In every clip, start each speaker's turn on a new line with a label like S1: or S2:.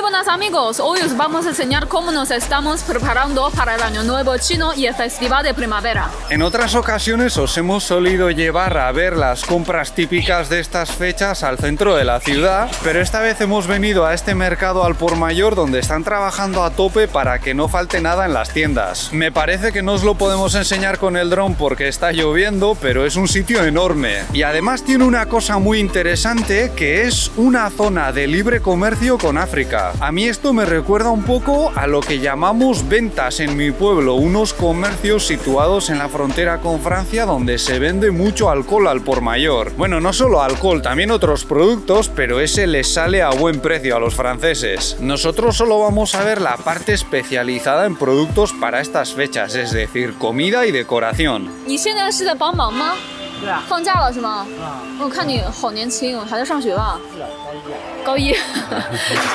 S1: buenas amigos, hoy os vamos a enseñar cómo nos estamos preparando para el Año Nuevo Chino y el Festival de Primavera.
S2: En otras ocasiones os hemos solido llevar a ver las compras típicas de estas fechas al centro de la ciudad, pero esta vez hemos venido a este mercado al por mayor donde están trabajando a tope para que no falte nada en las tiendas. Me parece que no os lo podemos enseñar con el dron porque está lloviendo, pero es un sitio enorme. Y además tiene una cosa muy interesante que es una zona de libre comercio con África. A mí esto me recuerda un poco a lo que llamamos ventas en mi pueblo, unos comercios situados en la frontera con Francia donde se vende mucho alcohol al por mayor. Bueno, no solo alcohol, también otros productos, pero ese les sale a buen precio a los franceses. Nosotros solo vamos a ver la parte especializada en productos para estas fechas, es decir, comida y decoración.
S1: 你现在是在帮忙吗？是啊。放假了是吗？我看你好年轻，还在上学吧？是啊，高一。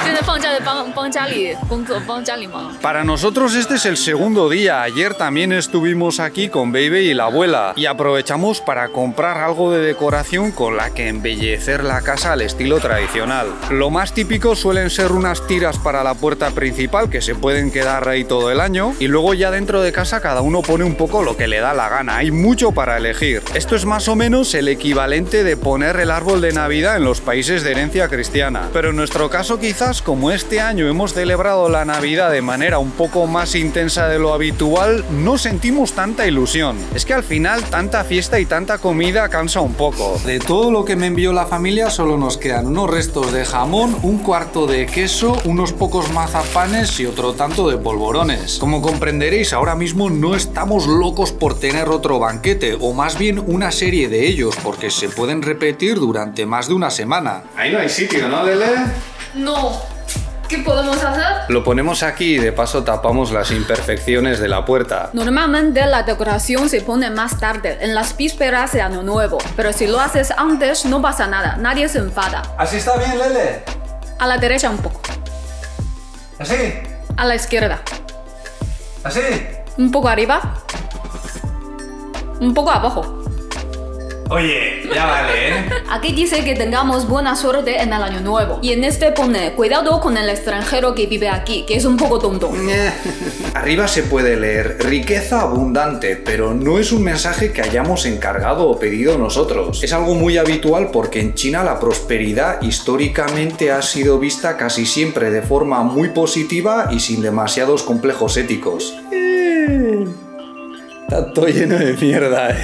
S1: 现在放假在帮家里工作，帮家里忙。
S2: Para nosotros este es el segundo día. Ayer también estuvimos aquí con Baby y la abuela y aprovechamos para comprar algo de decoración con la que embellecer la casa al estilo tradicional. Lo más típico suelen ser unas tiras para la puerta principal que se pueden quedar ahí todo el año y luego ya dentro de casa cada uno pone un poco lo que le da la gana. Hay mucho para elegir. Esto es más o menos el equivalente de poner el árbol de Navidad en los países de herencia cristiana. Pero en nuestro caso quizás como este año hemos celebrado la Navidad de manera un poco más intensa de lo habitual, no sentimos tanta ilusión. Es que al final tanta fiesta y tanta comida cansa un poco. De todo lo que me envió la familia solo nos quedan unos restos de jamón, un cuarto de queso, unos pocos mazapanes y otro tanto de polvorones. Como comprenderéis, ahora mismo no estamos locos por tener otro banquete, o más bien una serie de ellos, porque se pueden repetir durante más de una semana. Ahí no hay sitio, ¿no, Lele?
S1: No. ¿Qué podemos hacer?
S2: Lo ponemos aquí y de paso tapamos las imperfecciones de la puerta.
S1: Normalmente la decoración se pone más tarde, en las vísperas de Año Nuevo, pero si lo haces antes no pasa nada, nadie se enfada.
S2: ¿Así está bien, Lele?
S1: A la derecha un poco.
S2: ¿Así?
S1: A la izquierda.
S2: ¿Así?
S1: Un poco arriba. Un poco abajo.
S2: Oye, ya vale, ¿eh?
S1: Aquí dice que tengamos buena suerte en el Año Nuevo. Y en este pone, cuidado con el extranjero que vive aquí, que es un poco tonto.
S2: Arriba se puede leer riqueza abundante, pero no es un mensaje que hayamos encargado o pedido nosotros. Es algo muy habitual porque en China la prosperidad históricamente ha sido vista casi siempre de forma muy positiva y sin demasiados complejos éticos. Está todo lleno de mierda.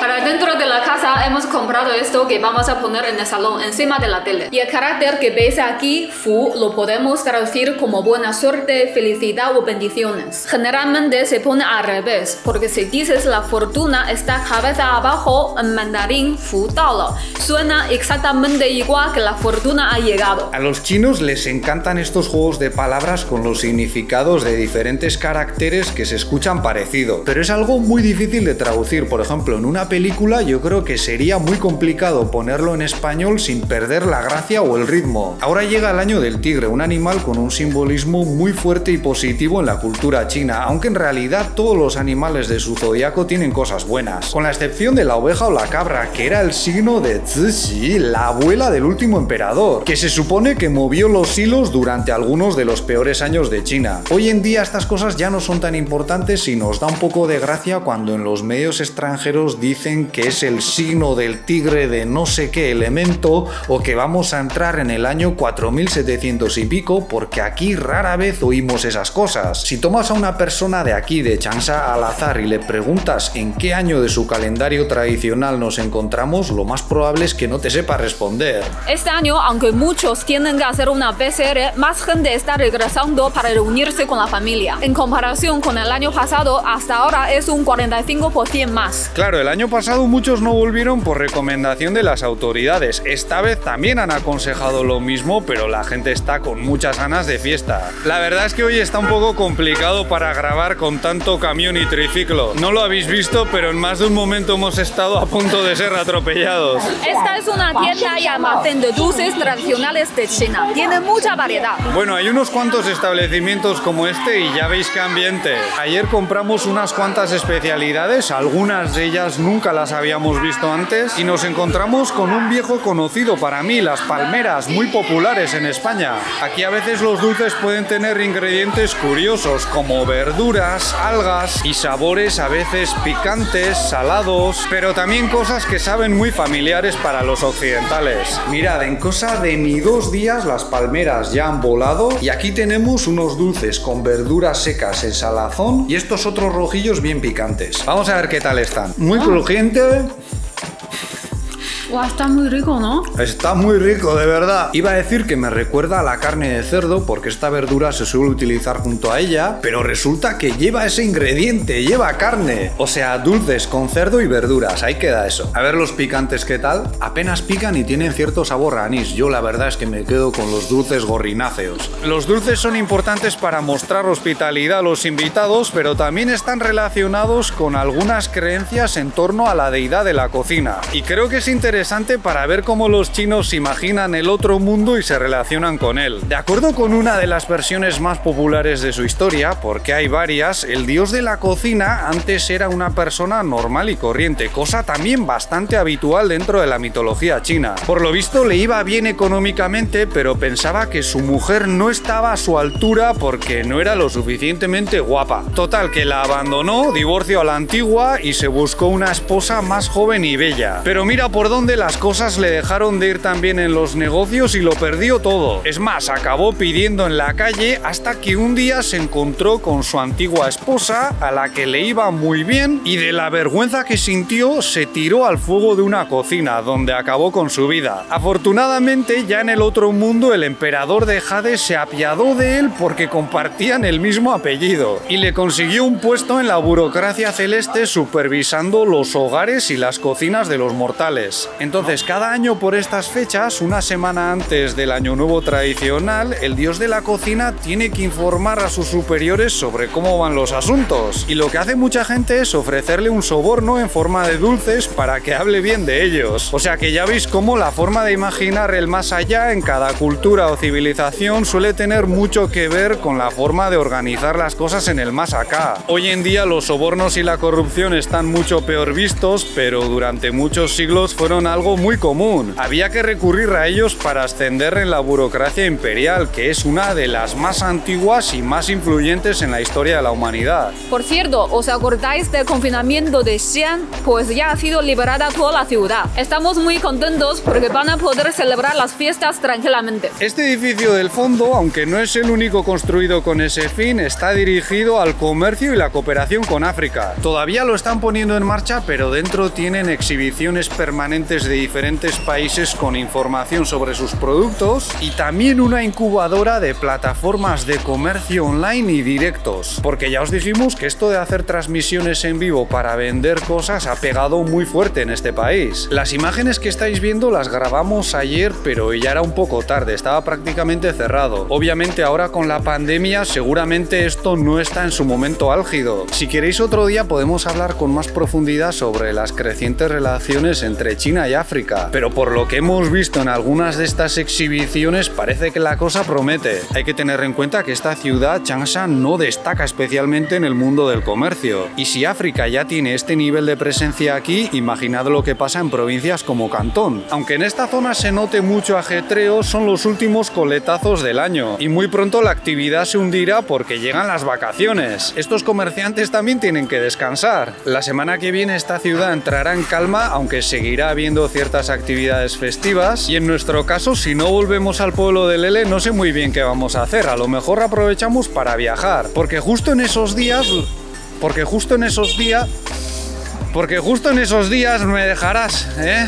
S1: Para dentro de la casa hemos comprado esto que vamos a poner en el salón, encima de la tele. Y el carácter que veis aquí, Fu, lo podemos traducir como buena suerte, felicidad o bendiciones. Generalmente se pone al revés, porque si dices la fortuna está cabeza abajo, en mandarín, Fu dao le. Suena exactamente igual que la fortuna ha llegado.
S2: A los chinos les encantan estos juegos de palabras con los significados de diferentes caracteres que se escuchan parecido. Pero es algo muy difícil de traducir. Por ejemplo, en una película yo creo que sería muy complicado ponerlo en español sin perder la gracia o el ritmo. Ahora llega el año del tigre, un animal con un simbolismo muy fuerte y positivo en la cultura china, aunque en realidad todos los animales de su zodiaco tienen cosas buenas, con la excepción de la oveja o la cabra, que era el signo de Cixi, la abuela del último emperador, que se supone que movió los hilos durante algunos de los peores años de China. Hoy en día estas cosas ya no son tan importantes y nos da un poco de gracia cuando en los medios extranjeros dicen que es el signo del tigre de no sé qué elemento o que vamos a entrar en el año 4700 y pico, porque aquí rara vez oímos esas cosas. Si tomas a una persona de aquí, de Changsha, al azar y le preguntas en qué año de su calendario tradicional nos encontramos, lo más probable es que no te sepa responder.
S1: Este año, aunque muchos tienen que hacer una PCR, más gente está regresando para reunirse con la familia. En comparación con el año pasado, hasta ahora es un 45% más.
S2: Claro, el año pasado muchos no volvieron por recomendación de las autoridades. Esta vez también han aconsejado lo mismo, pero la gente está con muchas ganas de fiesta. La verdad es que hoy está un poco complicado para grabar con tanto camión y triciclo. No lo habéis visto, pero en más de un momento hemos estado a punto de ser atropellados.
S1: Esta es una tienda y almacén de dulces tradicionales de China. Tiene mucha variedad.
S2: Bueno, hay unos cuantos establecimientos como este y ya veis qué ambiente. Ayer compramos unas cuantas especialidades, algunas de ellas nunca las habíamos visto restaurantes y nos encontramos con un viejo conocido para mí, las palmeras, muy populares en España. Aquí a veces los dulces pueden tener ingredientes curiosos como verduras, algas y sabores a veces picantes, salados, pero también cosas que saben muy familiares para los occidentales. Mirad, en cosa de ni 2 días las palmeras ya han volado y aquí tenemos unos dulces con verduras secas en salazón y estos otros rojillos bien picantes. Vamos a ver qué tal están. Muy crujiente.
S1: Wow, está muy rico, ¿no?
S2: Está muy rico, de verdad. Iba a decir que me recuerda a la carne de cerdo porque esta verdura se suele utilizar junto a ella, pero resulta que lleva ese ingrediente, lleva carne. O sea, dulces con cerdo y verduras, ahí queda eso. A ver los picantes qué tal. Apenas pican y tienen cierto sabor a anís. Yo la verdad es que me quedo con los dulces gorrináceos. Los dulces son importantes para mostrar hospitalidad a los invitados, pero también están relacionados con algunas creencias en torno a la deidad de la cocina. Y creo que es interesante para ver cómo los chinos imaginan el otro mundo y se relacionan con él. De acuerdo con una de las versiones más populares de su historia, porque hay varias, el dios de la cocina antes era una persona normal y corriente, cosa también bastante habitual dentro de la mitología china. Por lo visto le iba bien económicamente, pero pensaba que su mujer no estaba a su altura porque no era lo suficientemente guapa. Total, que la abandonó, divorció a la antigua y se buscó una esposa más joven y bella. Pero mira por dónde las cosas le dejaron de ir tan bien en los negocios y lo perdió todo. Es más, acabó pidiendo en la calle hasta que un día se encontró con su antigua esposa, a la que le iba muy bien, y de la vergüenza que sintió se tiró al fuego de una cocina, donde acabó con su vida. Afortunadamente, ya en el otro mundo, el emperador de Hades se apiadó de él porque compartían el mismo apellido, y le consiguió un puesto en la burocracia celeste supervisando los hogares y las cocinas de los mortales. Entonces, cada año por estas fechas, una semana antes del Año Nuevo tradicional, el dios de la cocina tiene que informar a sus superiores sobre cómo van los asuntos. Y lo que hace mucha gente es ofrecerle un soborno en forma de dulces para que hable bien de ellos. O sea que ya veis cómo la forma de imaginar el más allá en cada cultura o civilización suele tener mucho que ver con la forma de organizar las cosas en el más acá. Hoy en día los sobornos y la corrupción están mucho peor vistos, pero durante muchos siglos fueron algo muy común. Había que recurrir a ellos para ascender en la burocracia imperial, que es una de las más antiguas y más influyentes en la historia de la humanidad.
S1: Por cierto, ¿os acordáis del confinamiento de Xi'an? Pues ya ha sido liberada toda la ciudad. Estamos muy contentos porque van a poder celebrar las fiestas tranquilamente.
S2: Este edificio del fondo, aunque no es el único construido con ese fin, está dirigido al comercio y la cooperación con África. Todavía lo están poniendo en marcha, pero dentro tienen exhibiciones permanentes de diferentes países con información sobre sus productos y también una incubadora de plataformas de comercio online y directos, porque ya os dijimos que esto de hacer transmisiones en vivo para vender cosas ha pegado muy fuerte en este país. Las imágenes que estáis viendo las grabamos ayer, pero ya era un poco tarde, estaba prácticamente cerrado. Obviamente ahora con la pandemia seguramente esto no está en su momento álgido. Si queréis otro día podemos hablar con más profundidad sobre las crecientes relaciones entre China y África, pero por lo que hemos visto en algunas de estas exhibiciones parece que la cosa promete. Hay que tener en cuenta que esta ciudad, Changsha, no destaca especialmente en el mundo del comercio, y si África ya tiene este nivel de presencia aquí, imaginad lo que pasa en provincias como Cantón. Aunque en esta zona se note mucho ajetreo, son los últimos coletazos del año, y muy pronto la actividad se hundirá porque llegan las vacaciones. Estos comerciantes también tienen que descansar. La semana que viene esta ciudad entrará en calma, aunque seguirá habiendo ciertas actividades festivas, y en nuestro caso, si no volvemos al pueblo de Lele, no sé muy bien qué vamos a hacer. A lo mejor aprovechamos para viajar, porque justo en esos días me dejarás, ¿eh?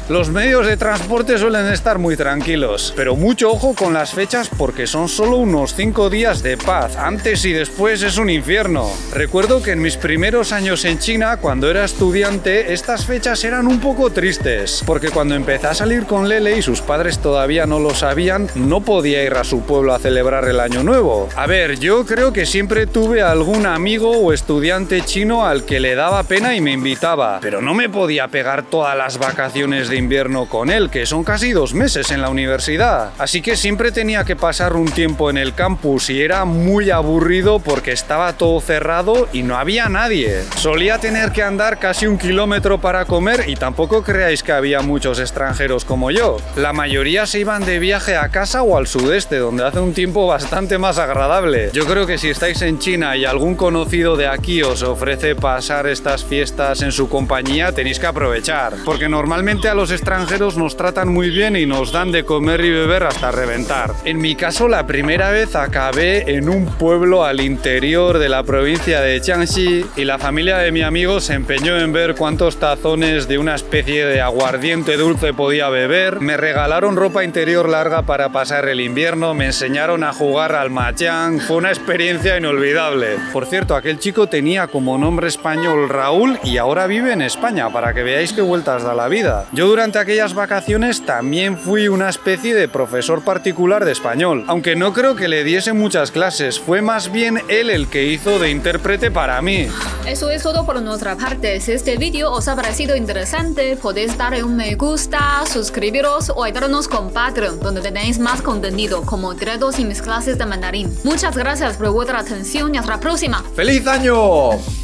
S2: Los medios de transporte suelen estar muy tranquilos, pero mucho ojo con las fechas porque son solo unos 5 días de paz. Antes y después es un infierno. Recuerdo que en mis primeros años en China, cuando era estudiante, estas fechas eran un poco tristes, porque cuando empecé a salir con Lele y sus padres todavía no lo sabían, no podía ir a su pueblo a celebrar el Año Nuevo. A ver, yo creo que siempre tuve algún amigo o estudiante chino al que le daba pena y me invitaba, pero no me podía pegar todas las vacaciones de invierno con él, que son casi 2 meses en la universidad. Así que siempre tenía que pasar un tiempo en el campus y era muy aburrido porque estaba todo cerrado y no había nadie. Solía tener que andar casi 1 kilómetro para comer y tampoco creáis que había muchos extranjeros como yo. La mayoría se iban de viaje a casa o al sudeste, donde hace un tiempo bastante más agradable. Yo creo que si estáis en China y algún conocido de aquí os ofrece pasar estas fiestas en su compañía, tenéis que aprovechar, porque normalmente a los extranjeros nos tratan muy bien y nos dan de comer y beber hasta reventar. En mi caso, la primera vez acabé en un pueblo al interior de la provincia de Jiangxi y la familia de mi amigo se empeñó en ver cuántos tazones de una especie de aguardiente dulce podía beber. Me regalaron ropa interior larga para pasar el invierno, me enseñaron a jugar al mahjong. Fue una experiencia inolvidable. Por cierto, aquel chico tenía como nombre español Raúl y ahora vive en España, para que veáis qué vueltas da la vida. Yo durante aquellas vacaciones también fui una especie de profesor particular de español, aunque no creo que le diese muchas clases, fue más bien él el que hizo de intérprete para mí.
S1: Eso es todo por nuestra parte. Si este vídeo os ha parecido interesante, podéis darle un me gusta, suscribiros o ayudarnos con Patreon, donde tenéis más contenido como directos y mis clases de mandarín. Muchas gracias por vuestra atención y hasta la próxima.
S2: ¡Feliz año!